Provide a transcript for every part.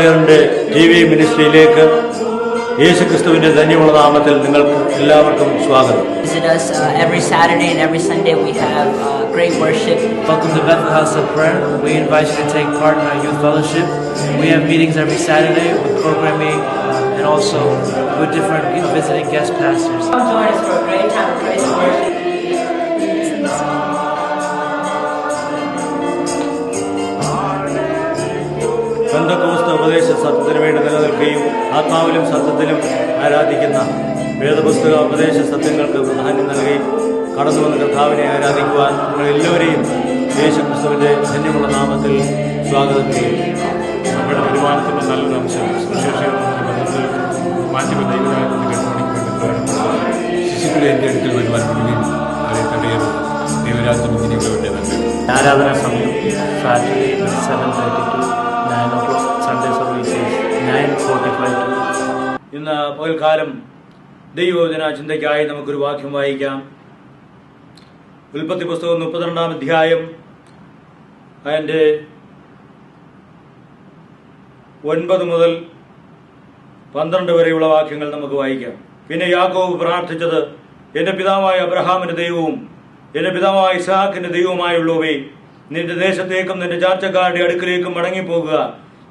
പ്രവാചകന്റെ TV മിനിസ്ട്രിയിലേക്ക് യേശുക്രിസ്തുവിന്റെ ധന്യമുള്ള നാമത്തിൽ നിങ്ങൾക്ക് എല്ലാവർക്കും സ്വാഗതം. Visit us every Saturday and every Sunday. We have great worship. Welcome to Bethel House of Prayer. We invite you to take part in our youth fellowship. We have meetings every Saturday with programming and also with different visiting guest pastors. Come join us for a great time of praise and worship. Pentecost ഉപദേശ സത്യത്തിന് വേണ്ടി നിലനിൽക്കുകയും ആത്മാവിലും സത്യത്തിലും ആരാധിക്കുന്ന വേദപുസ്തക ഉപദേശ സത്യങ്ങൾക്ക് പ്രാധാന്യം നൽകുകയും കടന്നു വന്ന കർത്താവിനെ ആരാധിക്കുവാൻ നിങ്ങളെല്ലാവരെയും യേശുക്രിസ്തുവിന്റെ ധന്യമുള്ള നാമത്തിൽ സ്വാഗതം ചെയ്യുന്നു. നമ്മുടെ വരുമാനത്തിൻ്റെ നല്ലൊരു അംശം സുവിശേഷകരുടെ ബന്ധത്തിൽ മാറ്റിവ ദൈവരാജ്യത്തിന് കെട്ടുപണിക്ക് വേണ്ടി പ്രയോജനപ്പെടുക. ശിശുക്കളെ എൻ്റെ അടുക്കൽ വരുവാൻ വിടുകയും അവരെ തടയരുത്. ദൈവരാജ്യം ഇങ്ങനെയുള്ളവരുടെ നന്മ. ആരാധനാ സമയം Saturday 7:30 to 9 o'clock. Sunday service is 9:45 to. ഇന്ന് പകൽക്കാലം ദൈവവചന ചിന്തയ്ക്കായി നമുക്കൊരു വാക്യം വായിക്കാം. ഉൽപ്പത്തി പുസ്തകം 32-ാം അധ്യായം അതിൻ്റെ 9 മുതൽ 12 വരെയുള്ള വാക്യങ്ങൾ നമുക്ക് വായിക്കാം. പിന്നെ യാക്കോബ് പ്രാർത്ഥിച്ചത്, എൻ്റെ പിതാവായ അബ്രഹാമിന്റെ ദൈവവും എൻ്റെ പിതാവായ ഇസ്ഹാക്കിന്റെ ദൈവവുമായുള്ളവേ, നിന്റെ ദേശത്തേക്കും നിന്റെ ചാർച്ചക്കാരുടെ അടുക്കിലേക്കും മടങ്ങിപ്പോകുക.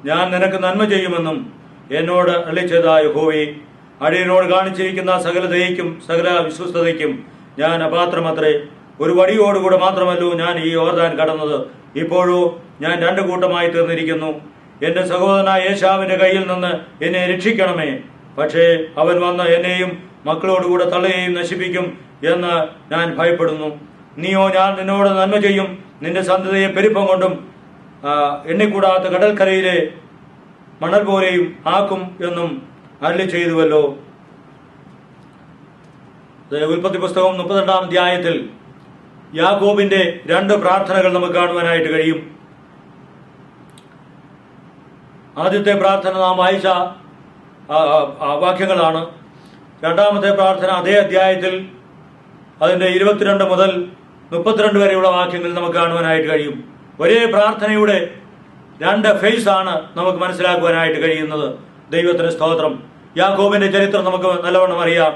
ഞാൻ നിനക്ക് നന്മ ചെയ്യുമെന്നും എന്നോട് അരുളിച്ചെയ്ത യഹോവേ, അടിയനോട് കാണിച്ചിരിക്കുന്ന സകല ദയയ്ക്കും സകല വിശ്വസ്തതയ്ക്കും ഞാൻ അപാത്രമത്രേ. ഒരു വടിയോടുകൂടെ മാത്രമല്ലോ ഞാൻ ഈ യോർദാൻ കടന്നത്. ഇപ്പോഴോ ഞാൻ 2 കൂട്ടമായി തീർന്നിരിക്കുന്നു. എന്റെ സഹോദരനായ ഏശാവിന്റെ കയ്യിൽ നിന്ന് എന്നെ രക്ഷിക്കണമേ. പക്ഷേ അവൻ വന്ന് എന്നെയും മക്കളോടുകൂടെ തള്ളയെയും നശിപ്പിക്കും എന്ന് ഞാൻ ഭയപ്പെടുന്നു. നീയോ, ഞാൻ നിന്നോട് നന്മ ചെയ്യും, നിന്റെ സന്തതിയെ പെരുപ്പം കൊണ്ടും എണ്ണിക്കൂടാത്ത കടൽക്കരയിലെ മണൽ പോലെയും ആക്കും എന്നും അരുളി ചെയ്തുവല്ലോ. ഉൽപ്പത്തി പുസ്തകം 32-ാം അധ്യായത്തിൽ യാക്കോബിന്റെ 2 പ്രാർത്ഥനകൾ നമുക്ക് കാണുവാനായിട്ട് കഴിയും. ആദ്യത്തെ പ്രാർത്ഥന നാം വായിച്ച വാക്യങ്ങളാണ്. രണ്ടാമത്തെ പ്രാർത്ഥന അതേ അധ്യായത്തിൽ അതിന്റെ 22 മുതൽ 32 വരെയുള്ള വാക്യങ്ങൾ നമുക്ക് കാണുവാനായിട്ട് കഴിയും. ഒരേ പ്രാർത്ഥനയുടെ 2 ഫേസ് ആണ് നമുക്ക് മനസ്സിലാക്കുവാനായിട്ട് കഴിയുന്നത്. ദൈവത്തിന് സ്തോത്രം. യാക്കോബിന്റെ ചരിത്രം നമുക്ക് നല്ലവണ്ണം അറിയാം.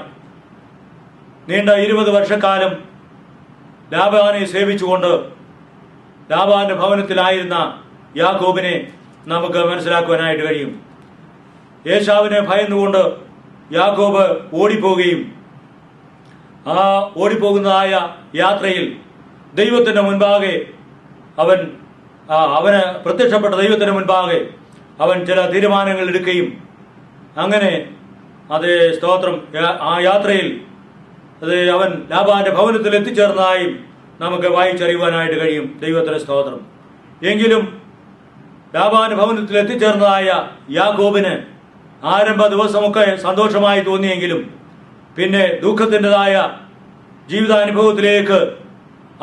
നീണ്ട 20 വർഷക്കാലം ലാബാനെ സേവിച്ചുകൊണ്ട് ലാബാന്റെ ഭവനത്തിലായിരുന്ന യാക്കോബിനെ നമുക്ക് മനസ്സിലാക്കുവാനായിട്ട് കഴിയും. ഏശാവിനെ ഭയന്നുകൊണ്ട് യാക്കോബ് ഓടിപ്പോവുകയും ആ ഓടിപ്പോകുന്നതായ യാത്രയിൽ ദൈവത്തിന്റെ മുൻപാകെ അവന് പ്രത്യക്ഷപ്പെട്ട ദൈവത്തിന് മുൻപാകെ അവൻ ചില തീരുമാനങ്ങൾ എടുക്കുകയും അങ്ങനെ അതേ സ്തോത്രം ആ യാത്രയിൽ അവൻ ലാബാന്റെ ഭവനത്തിൽ എത്തിച്ചേർന്നതായും നമുക്ക് വായിച്ചറിയുവാനായിട്ട് കഴിയും. ദൈവത്തിന്റെ സ്തോത്രം. എങ്കിലും ലാബാന്റെ ഭവനത്തിൽ എത്തിച്ചേർന്നതായ യാക്കോബിന് ആരംഭ ദിവസമൊക്കെ സന്തോഷമായി തോന്നിയെങ്കിലും പിന്നെ ദുഃഖത്തിൻ്റെതായ ജീവിതാനുഭവത്തിലേക്ക്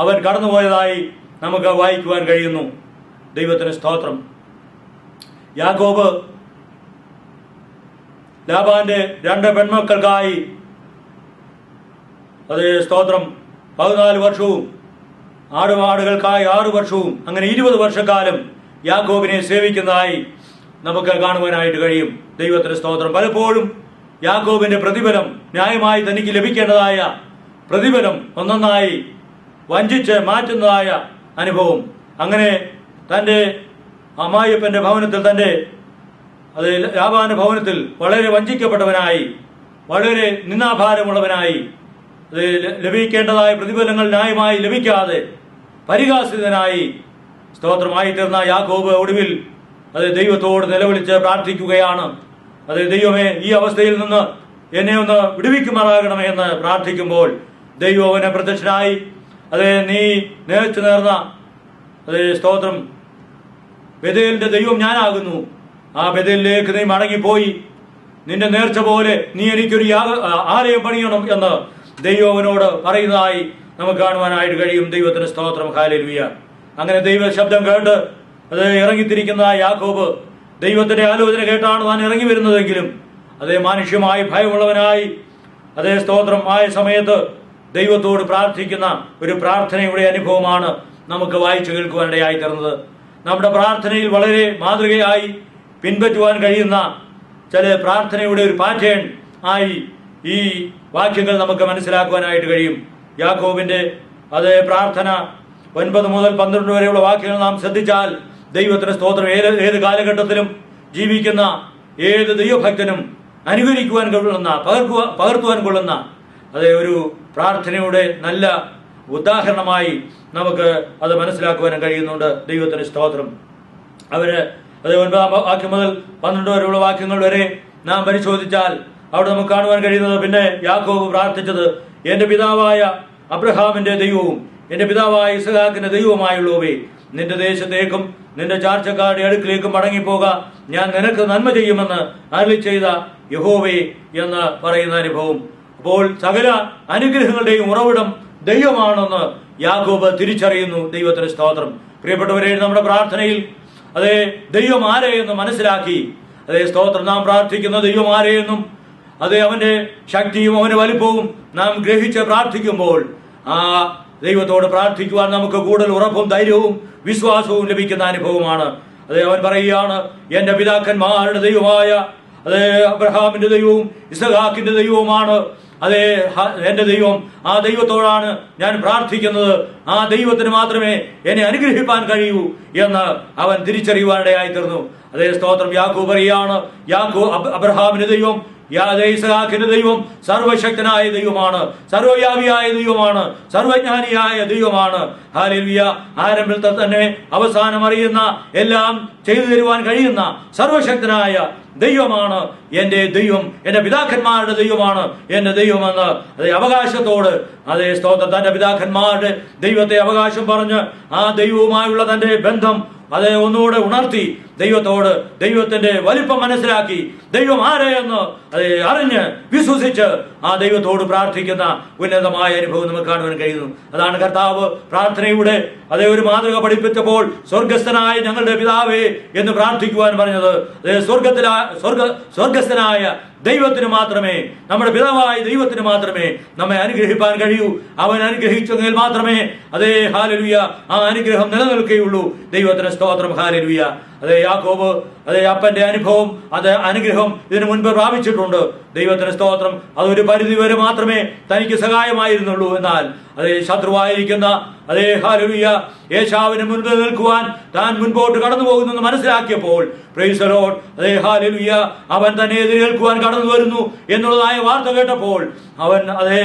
അവൻ കടന്നുപോയതായി നമുക്ക് വായിക്കുവാൻ കഴിയുന്നു. ദൈവത്തിന് സ്തോത്രം. യാക്കോബ് ലാബാന്റെ 2 പെൺമക്കൾക്കായി അതേ സ്തോത്രം 14 വർഷവും ആടുമാടുകൾക്കായി 6 വർഷവും അങ്ങനെ 20 വർഷക്കാലം യാക്കോബിനെ സേവിക്കുന്നതായി നമുക്ക് കാണുവാനായിട്ട് കഴിയും. ദൈവത്തിന് സ്തോത്രം. പലപ്പോഴും യാക്കോബിന്റെ പ്രതിഫലം ന്യായമായി തനിക്ക് ലഭിക്കേണ്ടതായ പ്രതിഫലം ഒന്നൊന്നായി വഞ്ചിച്ച് മാറ്റുന്നതായ അനുഭവം. അങ്ങനെ തൻ്റെ അമ്മായിയപ്പന്റെ ഭവനത്തിൽ ലാബാന്റെ ഭവനത്തിൽ വളരെ വഞ്ചിക്കപ്പെട്ടവനായി, വളരെ നിന്ദാഭാരമുള്ളവനായി, ലഭിക്കേണ്ടതായ പ്രതിഫലങ്ങൾ ന്യായമായി ലഭിക്കാതെ പരിഹാസിതനായി സ്തോത്രമായി തീർന്ന യാക്കോബ് ഒടുവിൽ ദൈവത്തോട് നിലവിളിച്ച് പ്രാർത്ഥിക്കുകയാണ്. ദൈവമേ, ഈ അവസ്ഥയിൽ നിന്ന് എന്നെ ഒന്ന് വിടുവിക്കുമാറാകണമേ എന്ന് പ്രാർത്ഥിക്കുമ്പോൾ ദൈവം അവനെ പ്രത്യക്ഷനായി നീ നേർച്ചു നേർന്ന സ്തോത്രം ബേഥേലിന്റെ ദൈവം ഞാനാകുന്നു. ആ ബേഥേലിലേക്ക് നീ മടങ്ങിപ്പോയി നിന്റെ നേർച്ച പോലെ നീ എനിക്കൊരു ആലയം പണിയണം എന്ന് ദൈവം അവനോട് പറയുന്നതായി നമുക്ക് കാണുവാനായിട്ട് കഴിയും. ദൈവത്തിന് സ്തോത്രം. ഹല്ലേലൂയ. അങ്ങനെ ദൈവ ശബ്ദം കേട്ട് ഇറങ്ങിത്തിരിക്കുന്ന യാക്കോബ് ദൈവത്തിന്റെ ആലോചന കേട്ടാണ് താൻ ഇറങ്ങി വരുന്നതെങ്കിലും മാനുഷ്യമായി ഭയമുള്ളവനായി സ്തോത്രം ആയ സമയത്ത് ദൈവത്തോട് പ്രാർത്ഥിക്കുന്ന ഒരു പ്രാർത്ഥനയുടെ അനുഭവമാണ് നമുക്ക് വായിച്ചു കേൾക്കുവാനിടയായി തീർന്നത്. നമ്മുടെ പ്രാർത്ഥനയിൽ വളരെ മാതൃകയായി പിൻപറ്റുവാൻ കഴിയുന്ന ചില പ്രാർത്ഥനയുടെ ഒരു പാറ്റേൺ ആയി ഈ വാക്യങ്ങൾ നമുക്ക് മനസ്സിലാക്കുവാനായിട്ട് കഴിയും. യാക്കോബിന്റെ അതേ പ്രാർത്ഥന 9 മുതൽ 12 വരെയുള്ള വാക്യങ്ങൾ നാം ശ്രദ്ധിച്ചാൽ ദൈവത്തിന് സ്തോത്രം, ഏത് കാലഘട്ടത്തിലും ജീവിക്കുന്ന ഏത് ദൈവഭക്തനും അനുകരിക്കുവാൻ കൊള്ളുന്ന, പകർത്തുവാൻ കൊള്ളുന്ന അതേ ഒരു പ്രാർത്ഥനയുടെ നല്ല ഉദാഹരണമായി നമുക്ക് അത് മനസ്സിലാക്കുവാനും കഴിയുന്നുണ്ട്. ദൈവത്തിന് സ്തോത്രം. അവര് അത് 9 വാക്യം മുതൽ 12 വരെയുള്ള വാക്യങ്ങൾ വരെ നാം പരിശോധിച്ചാൽ അവിടെ നമുക്ക് കാണുവാൻ കഴിയുന്നത്, പിന്നെ യാക്കോബ് പ്രാർത്ഥിച്ചത്, എന്റെ പിതാവായ അബ്രഹാമിന്റെ ദൈവവും എന്റെ പിതാവായ ഇസ്ഹാക്കിന്റെ ദൈവവുമായുള്ളവേ, നിന്റെ ദേശത്തേക്കും നിന്റെ ചാർച്ചക്കാരുടെ അടുക്കിലേക്കും മടങ്ങിപ്പോക, ഞാൻ നിനക്ക് നന്മ ചെയ്യുമെന്ന് അരുളി ചെയ്ത യഹോവേ എന്ന് പറയുന്ന അനുഭവം. അപ്പോൾ സകല അനുഗ്രഹങ്ങളുടെയും ഉറവിടം ദൈവമാണെന്ന് യാക്കോബ് തിരിച്ചറിയുന്നു. ദൈവത്തിന് സ്തോത്രം. പ്രിയപ്പെട്ടവരെ, നമ്മുടെ പ്രാർത്ഥനയിൽ അതേ ദൈവം ആരെയെന്ന് മനസ്സിലാക്കി, അതേ സ്തോത്രം, നാം പ്രാർത്ഥിക്കുന്ന ദൈവം ആരെയെന്നും അതേ അവന്റെ ശക്തിയും അവന്റെ വലിപ്പവും നാം ഗ്രഹിച്ച് പ്രാർത്ഥിക്കുമ്പോൾ ആ ദൈവത്തോട് പ്രാർത്ഥിക്കുവാൻ നമുക്ക് കൂടുതൽ ഉറപ്പും ധൈര്യവും വിശ്വാസവും ലഭിക്കുന്ന അനുഭവമാണ്. അതേ അവൻ പറയുകയാണ്, എന്റെ പിതാക്കന്മാരുടെ ദൈവമായ അതേ അബ്രഹാമിന്റെ ദൈവവും ഇസ്ഹാക്കിന്റെ ദൈവവുമാണ് അതേ എന്റെ ദൈവം. ആ ദൈവത്തോടാണ് ഞാൻ പ്രാർത്ഥിക്കുന്നത്. ആ ദൈവത്തിന് മാത്രമേ എന്നെ അനുഗ്രഹിപ്പാൻ കഴിയൂ എന്ന് അവൻ തിരിച്ചറിയുവാനിടയായി തീർന്നു. അതേ സ്തോത്രം. യാക്കോബ് പറയുകയാണ്, അബ്രഹാമിന്റെ ദൈവം, ഇസ്ഹാക്കിന്റെ ദൈവം സർവശക്തനായ ദൈവമാണ്, സർവവ്യാപിയായ ദൈവമാണ്, സർവജ്ഞാനിയായ ദൈവമാണ്. ഹല്ലേലൂയ. ആരംഭത്തിൽ തന്നെ അവസാനം അറിയുന്ന, എല്ലാം ചെയ്തു തരുവാൻ കഴിയുന്ന സർവശക്തനായ ദൈവമാണ് എന്റെ ദൈവം, എന്റെ പിതാക്കന്മാരുടെ ദൈവമാണ് എന്റെ ദൈവമെന്ന് അതേ അവകാശത്തോട്, അതേ സ്തോത്രം, തന്റെ പിതാക്കന്മാരുടെ ദൈവത്തെ അവകാശം പറഞ്ഞ് ആ ദൈവവുമായുള്ള തന്റെ ബന്ധം അതേ ഒന്നുകൂടെ ഉണർത്തി, ദൈവത്തോട് ദൈവത്തിന്റെ വലിപ്പം മനസ്സിലാക്കി, ദൈവം ആരെയെന്ന് അതേ അറിഞ്ഞ് വിശ്വസിച്ച് ആ ദൈവത്തോട് പ്രാർത്ഥിക്കുന്ന ഉന്നതമായ അനുഭവം നമുക്ക് കാണുവാൻ കഴിയുന്നു. അതാണ് കർത്താവ് പ്രാർത്ഥനയുടെ അതേ ഒരു മാതൃക പഠിപ്പിച്ചപ്പോൾ സ്വർഗസ്ഥനായ ഞങ്ങളുടെ പിതാവേ എന്ന് പ്രാർത്ഥിക്കുവാൻ പറഞ്ഞത്. അതേ സ്വർഗസ്ഥനായ ദൈവത്തിന് മാത്രമേ, നമ്മുടെ പിതാവായ ദൈവത്തിന് മാത്രമേ നമ്മെ അനുഗ്രഹിപ്പാൻ കഴിയൂ. അവൻ അനുഗ്രഹിച്ചെങ്കിൽ മാത്രമേ അതേ ഹല്ലേലൂയ ആ അനുഗ്രഹം നിലനിൽക്കുകയുള്ളൂ. ദൈവത്തിന് സ്തോത്രം. ഹല്ലേലൂയ. അതേ യാക്കോബ് അതേ അപ്പന്റെ അനുഭവം, അത് അനുഗ്രഹം ഇതിനു മുൻപ് പ്രാപിച്ചിട്ടുണ്ട്. ദൈവത്തിന് സ്തോത്രം. അതൊരു പരിധി വരെ മാത്രമേ തനിക്ക് സഹായമായിരുന്നുള്ളൂ. എന്നാൽ അതേ ശത്രുവായിരിക്കുന്ന അതേ ഹല്ലേലൂയ ഏശാവിന് മുൻപ് നിൽക്കുവാൻ താൻ മുൻപോട്ട് കടന്നു പോകുന്നെന്ന് മനസ്സിലാക്കിയപ്പോൾ, പ്രൈസ് ദി ലോർഡ്, അതേ ഹല്ലേലൂയ അവൻ തന്നെ എതിരേൽക്കുവാൻ കടന്നു വരുന്നു എന്നുള്ളതായ വാർത്ത കേട്ടപ്പോൾ അവൻ അതേ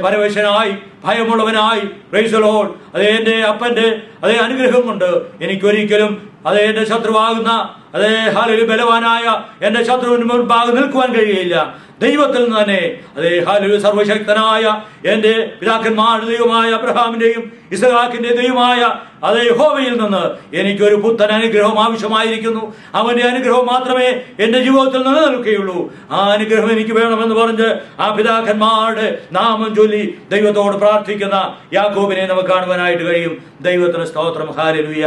പരവശനായി, ഭയമുള്ളവനായി, പ്രൈസ് ദി ലോർഡ്, അതേ എന്റെ അപ്പന്റെ അതേ അനുഗ്രഹം കൊണ്ട് എനിക്കൊരിക്കലും അതേ എന്റെ ശത്രുവാകുന്ന അതേ ഹല്ലേലൂയ ബലവാനായ എന്റെ ശത്രുവിന് മുൻപാകെ നിൽക്കുവാൻ കഴിയില്ല. ദൈവത്തിൽ നിന്ന് തന്നെ അതേ ഹല്ലേലൂയ സർവശക്തനായ എന്റെ പിതാക്കന്മാരുടെ ദൈവമായ അബ്രഹാമിന്റെയും ഇസ്ഹാക്കിന്റെ ദൈവമായ അതേ യഹോവയിൽ നിന്ന് എനിക്കൊരു പുത്തൻ അനുഗ്രഹം ആവശ്യമായിരിക്കുന്നു. അവന്റെ അനുഗ്രഹം മാത്രമേ എന്റെ ജീവിതത്തിൽ നിലനിൽക്കുകയുള്ളൂ. ആ അനുഗ്രഹം എനിക്ക് വേണമെന്ന് പറഞ്ഞ് ആ പിതാക്കന്മാരുടെ നാമം ചൊല്ലി ദൈവത്തോട് പ്രാർത്ഥിക്കുന്ന യാക്കോബിനെ നമുക്ക് കാണുവാനായിട്ട് കഴിയും. ദൈവത്തിന് സ്തോത്രം. ഹല്ലേലൂയ.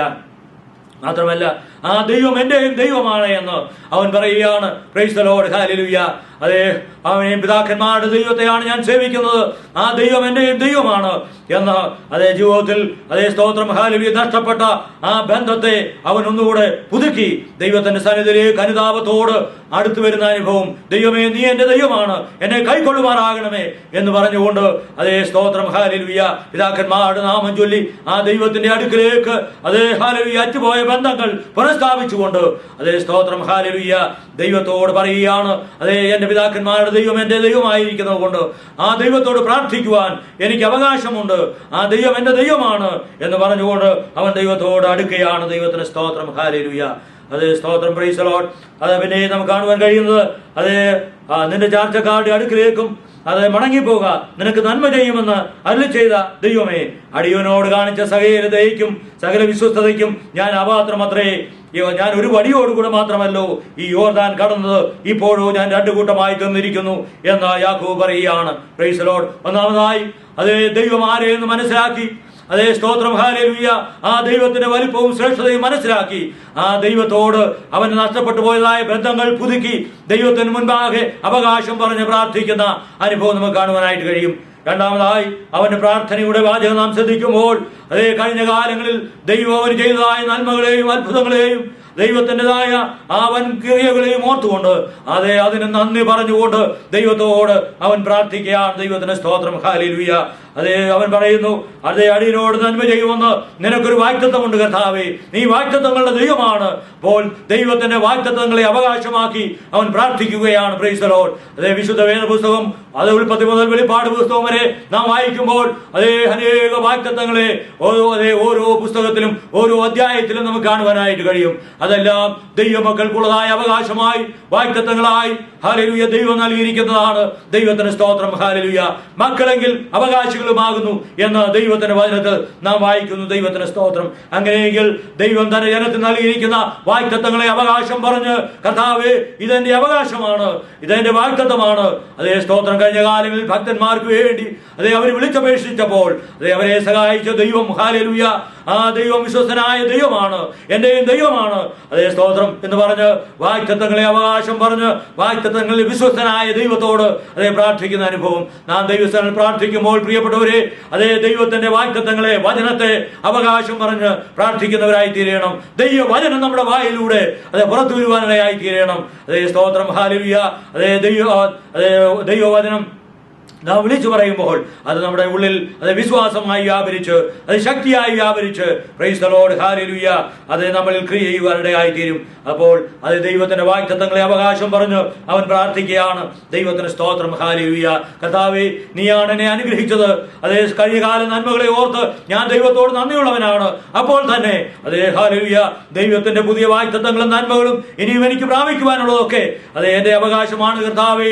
മാത്രമല്ല, ആ ദൈവം എന്റെയും ദൈവമാണ് എന്ന് അവൻ പറയുകയാണ്. Price the Lord. ഹല്ലേലൂയ. അതേ അവനെയും പിതാക്കന്മാരുടെ ദൈവത്തെയാണ് ഞാൻ സേവിക്കുന്നത്, ആ ദൈവം എന്റെയും ദൈവമാണ് എന്ന് അതേ ജീവിതത്തിൽ അതേ സ്തോത്രം ഹല്ലേലൂയ നഷ്ടപ്പെട്ട ആ ബന്ധത്തെ അവൻ ഒന്നുകൂടെ പുതുക്കി ദൈവത്തിന്റെ സന്നിധിയിലേക്ക് അനുതാപത്തോട് അടുത്തു വരുന്ന അനുഭവം. ദൈവമേ, നീ എന്റെ ദൈവമാണ്, എന്നെ കൈക്കൊള്ളുമാറാകണമേ എന്ന് പറഞ്ഞുകൊണ്ട് അതേ സ്തോത്രം ഹല്ലേലൂയ പിതാക്കന്മാരുടെ നാമം ചൊല്ലി ആ ദൈവത്തിന്റെ അടുക്കിലേക്ക് അതേ ഹല്ലേലൂയ അറ്റുപോയ ബന്ധങ്ങൾ പുനഃസ്ഥാപിച്ചുകൊണ്ട് അതേ സ്തോത്രം ഹല്ലേലൂയ ദൈവത്തോട് പറയുകയാണ്, അതേ എന്റെ പിതാക്കന്മാരുടെ ദൈവം എന്റെ ദൈവമായിരിക്കുന്നത് കൊണ്ട് ആ ദൈവത്തോട് പ്രാർത്ഥിക്കുവാൻ എനിക്ക് അവകാശമുണ്ട്, ആ ദൈവം എന്റെ ദൈവമാണ് എന്ന് പറഞ്ഞുകൊണ്ട് അവൻ ദൈവത്തോട് അടുക്കുകയാണ്. ദൈവത്തിന് സ്തോത്രം. ഹല്ലേലൂയ. അതേ സ്തോത്രം. Price the Lord. അത് പിന്നെ നമുക്ക് കാണുവാൻ കഴിയുന്നത് അതേ നിന്റെ ചാർച്ചക്കാരുടെ അടുക്കിലേക്കും അത് മടങ്ങിപ്പോക, നിനക്ക് നന്മ ചെയ്യുമെന്ന് അരുളി ചെയ്ത ദൈവമേ, അടിയവനോട് കാണിച്ച സകല ദയയ്ക്കും സകല വിശ്വസ്തതയ്ക്കും ഞാൻ അപാത്രമത്രേ. ഞാൻ ഒരു വടിയോടുകൂടെ മാത്രമല്ലോ ഈ യോർദാൻ കടന്നത്, ഇപ്പോഴോ ഞാൻ 2 കൂട്ടമായി തന്നിരിക്കുന്നു എന്ന് യാക്കോബ് പറയുകയാണ്. Price the Lord. ഒന്നാമതായി അതേ ദൈവം ആരെയെന്ന് മനസ്സിലാക്കി, അതേ സ്തോത്രം ഹല്ലേലൂയ ആ ദൈവത്തിന്റെ വലിപ്പവും ശ്രേഷ്ഠതയും മനസ്സിലാക്കി ആ ദൈവത്തോട് അവന് നഷ്ടപ്പെട്ടു പോയതായ ബന്ധങ്ങൾ പുതുക്കി ദൈവത്തിന് മുൻപാകെ അവകാശം പറഞ്ഞ് പ്രാർത്ഥിക്കുന്ന അനുഭവം നമുക്ക് കാണുവാനായിട്ട് കഴിയും. രണ്ടാമതായി അവന്റെ പ്രാർത്ഥനയുടെ വാചകം നാം ശ്രദ്ധിക്കുമ്പോൾ അതേ കഴിഞ്ഞ കാലങ്ങളിൽ ദൈവം അവന് ചെയ്തതായ നന്മകളെയും അത്ഭുതങ്ങളെയും ദൈവത്തിൻ്റെതായ ആ വൻ ക്രിയകളെയും ഓർത്തുകൊണ്ട് അതിന് നന്ദി പറഞ്ഞുകൊണ്ട് ദൈവത്തോട് അവൻ പ്രാർത്ഥിക്കുകയാണ്. ദൈവത്തിന് സ്തോത്രം. ഹല്ലേലൂയ. അവൻ പറയുന്നു, അടിയനോട് നന്മ ചെയ്യുമെന്ന് നിനക്കൊരു വാഗ്ദത്തമുണ്ട് കർത്താവേ. നീ വാഗ്ദത്തങ്ങളുടെ ദൈവമാണ്. അപ്പോൾ ദൈവത്തിന്റെ വാഗ്ദത്തങ്ങളെ അവകാശമാക്കി അവൻ പ്രാർത്ഥിക്കുകയാണ്. Price the Lord. വിശുദ്ധ വേദപുസ്തകം ഉൽപ്പത്തി മുതൽ വെളിപ്പാട് പുസ്തകം വരെ നാം വായിക്കുമ്പോൾ അനേക വാഗ്ദത്തങ്ങളെ ഓരോ പുസ്തകത്തിലും ഓരോ അധ്യായത്തിലും നമുക്ക് കാണുവാനായിട്ട് കഴിയും. അതെല്ലാം ദൈവമക്കൾക്കുള്ളതായ അവകാശമായി വാഗ്ദത്തങ്ങളായി ഹല്ലേലൂയ ദൈവം നൽകിയിരിക്കുന്നതാണ്. ദൈവത്തിന് സ്തോത്രം. ഹല്ലേലൂയ. മക്കളെങ്കിൽ അവകാശികളുമാകുന്നു എന്ന് ദൈവത്തിന്റെ വചനത്തിൽ നാം വായിക്കുന്നു. ദൈവത്തിന് സ്തോത്രം. അങ്ങനെയെങ്കിൽ ദൈവം തന്റെ ജനത്തിന് നൽകിയിരിക്കുന്ന വാഗ്ദത്തങ്ങളെ അവകാശം പറഞ്ഞ് കർത്താവേ ഇതെന്റെ അവകാശമാണ്, ഇതെന്റെ വാഗ്ദത്തമാണ്. സ്തോത്രം. കഴിഞ്ഞ കാലങ്ങളിൽ ഭക്തന്മാർക്ക് വേണ്ടി അവർ വിളിച്ചപേക്ഷിച്ചപ്പോൾ അവരെ സഹായിച്ച ദൈവം ഹല്ലേലൂയ ആ ദൈവം വിശ്വസ്തനായ ദൈവമാണ്, എന്റെയും ദൈവമാണ്. സ്തോത്രം എന്ന് പറഞ്ഞ് വാഗ്ദത്തങ്ങളെ അവകാശം പറഞ്ഞ് വാഗ്ദത്തങ്ങളിൽ വിശ്വസ്തനായ ദൈവത്തോട് പ്രാർത്ഥിക്കുന്ന അനുഭവം നാം ദൈവസ്ഥനിൽ പ്രാർത്ഥിക്കുമ്പോൾ പ്രിയപ്പെട്ടവരെ ദൈവത്തിന്റെ വാഗ്ദത്തങ്ങളെ വചനത്തെ അവകാശം പറഞ്ഞ് പ്രാർത്ഥിക്കുന്നവരായി തീരണം. ദൈവവചനം നമ്മുടെ വായിലൂടെ പുറത്തു വരുവാനായി തീരണം. സ്തോത്രം. ഹല്ലേലൂയ. ദൈവവചനം നാം വിളിച്ചു പറയുമ്പോൾ അത് നമ്മുടെ ഉള്ളിൽ വിശ്വാസമായി വ്യാപരിച്ച് ശക്തിയായി വ്യാപരിച്ച് പ്രൈസ് ദി ലോർഡ് ഹല്ലേലൂയ നമ്മളിൽ ക്രിയ ചെയ്യുവാനിടയായി തീരും. അപ്പോൾ ദൈവത്തിന്റെ വാഗ്ദത്തങ്ങളെ അവകാശം പറഞ്ഞ് അവൻ പ്രാർത്ഥിക്കുകയാണ്. ദൈവത്തിന് സ്തോത്രം. ഹല്ലേലൂയ. കർത്താവേ നീയാണ് എന്നെ അനുഗ്രഹിച്ചത്. കഴിഞ്ഞകാല നന്മകളെ ഓർത്ത് ഞാൻ ദൈവത്തോട് നന്ദിയുള്ളവനാണ്. അപ്പോൾ തന്നെ ഹല്ലേലൂയ ദൈവത്തിന്റെ പുതിയ വാഗ്ദത്തങ്ങളും നന്മകളും ഇനിയും എനിക്ക് പ്രാപിക്കുവാനുള്ളതൊക്കെ എന്റെ അവകാശമാണ് കർത്താവേ.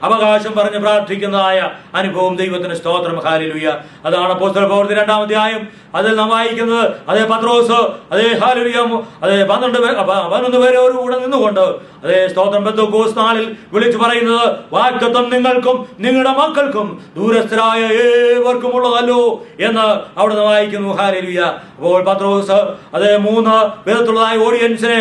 അവകാശം പറഞ്ഞ് പ്രാർത്ഥിക്കുന്നതായ അനുഭവം ദൈവത്തിന് സ്തോത്രം. ഹല്ലേലൂയ. അതാണ് അപ്പോസ്തല പ്രവൃത്തി 2-ാം അധ്യായം അതിൽ നാം വായിക്കുന്നത് പത്രോസ് ഹല്ലേലൂയ 11 പേരോടുകൂടെ നിന്നുകൊണ്ട് സ്തോത്രം പെന്തക്കോസ്ത് നാളിൽ വിളിച്ചു പറയുന്നത് വാഗ്ദത്തം നിങ്ങൾക്കും നിങ്ങളുടെ മക്കൾക്കും ദൂരസ്ഥരായ ഏവർക്കും ഉള്ളതല്ലോ എന്ന് അവിടെ വായിക്കുന്നു. ഹല്ലേലൂയ. അപ്പോൾ പത്രോസ് 3 വിധത്തിലുള്ളതായ ഓഡിയൻസിനെ